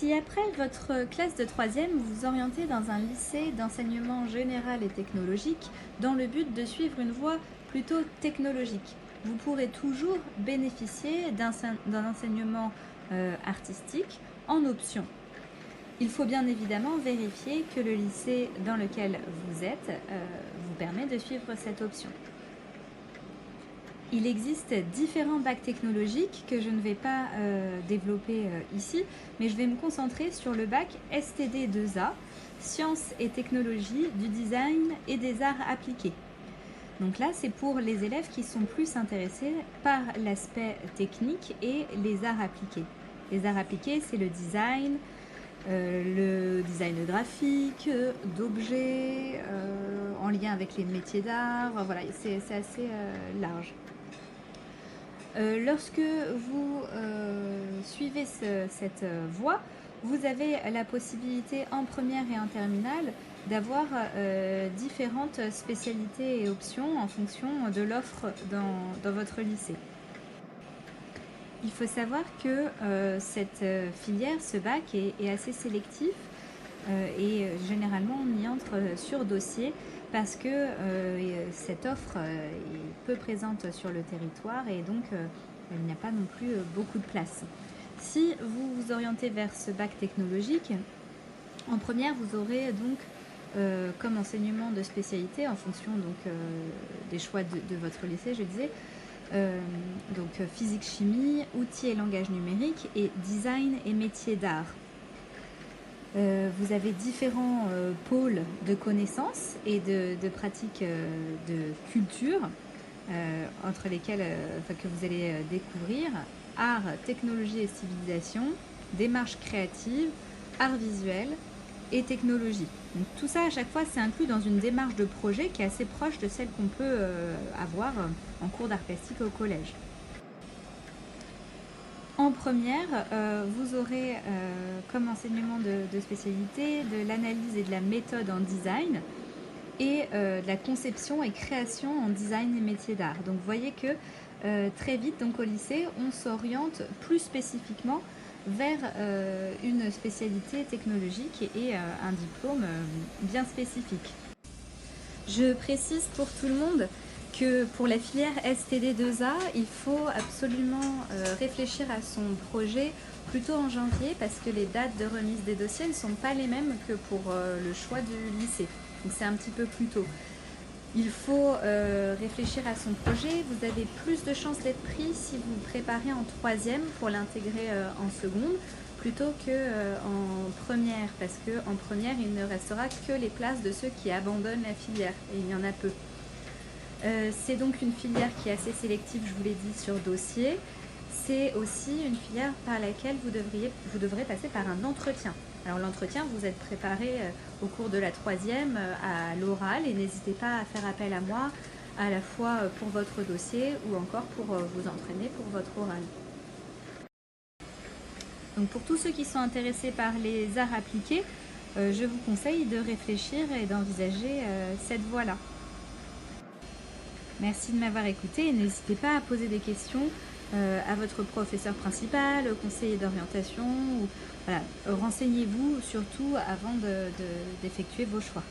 Si après votre classe de 3e, vous vous orientez dans un lycée d'enseignement général et technologique dans le but de suivre une voie plutôt technologique, vous pourrez toujours bénéficier d'un enseignement artistique en option. Il faut bien évidemment vérifier que le lycée dans lequel vous êtes vous permet de suivre cette option. Il existe différents bacs technologiques que je ne vais pas développer ici, mais je vais me concentrer sur le bac STD2A, Sciences et technologies du design et des arts appliqués. Donc là, c'est pour les élèves qui sont plus intéressés par l'aspect technique et les arts appliqués. Les arts appliqués, c'est le design graphique, d'objets, en lien avec les métiers d'art, voilà, c'est assez large. Lorsque vous suivez cette voie, vous avez la possibilité en première et en terminale d'avoir différentes spécialités et options en fonction de l'offre dans votre lycée. Il faut savoir que cette filière, ce bac, est assez sélectif et généralement on y entre sur dossier parce que cette offre est peu présente sur le territoire et donc il n'y a pas non plus beaucoup de place. Si vous vous orientez vers ce bac technologique, en première vous aurez donc comme enseignement de spécialité en fonction donc, des choix de votre lycée, je disais, donc physique, chimie, outils et langage numérique et design et métiers d'art. Vous avez différents pôles de connaissances et de pratiques de culture entre lesquels que vous allez découvrir art, technologie et civilisation, démarche créative, art visuel et technologie. Donc tout ça à chaque fois c'est inclus dans une démarche de projet qui est assez proche de celle qu'on peut avoir en cours d'art plastique au collège. En première, vous aurez comme enseignement de spécialité de l'analyse et de la méthode en design et de la conception et création en design et métiers d'art. Donc vous voyez que très vite donc, au lycée, on s'oriente plus spécifiquement vers une spécialité technologique et un diplôme bien spécifique. Je précise pour tout le monde que pour la filière STD2A, il faut absolument réfléchir à son projet plutôt en janvier parce que les dates de remise des dossiers ne sont pas les mêmes que pour le choix du lycée. Donc c'est un petit peu plus tôt. Il faut réfléchir à son projet. Vous avez plus de chances d'être pris si vous vous préparez en 3e pour l'intégrer en seconde plutôt qu'en première parce qu'en première, il ne restera que les places de ceux qui abandonnent la filière et il y en a peu. C'est donc une filière qui est assez sélective, je vous l'ai dit, sur dossier. C'est aussi une filière par laquelle vous devrez passer par un entretien. Alors l'entretien, vous êtes préparé au cours de la 3e à l'oral et n'hésitez pas à faire appel à moi à la fois pour votre dossier ou encore pour vous entraîner pour votre oral. Donc pour tous ceux qui sont intéressés par les arts appliqués, je vous conseille de réfléchir et d'envisager cette voie-là. Merci de m'avoir écouté et n'hésitez pas à poser des questions à votre professeur principal, au conseiller d'orientation. Voilà, renseignez-vous surtout avant d'effectuer vos choix.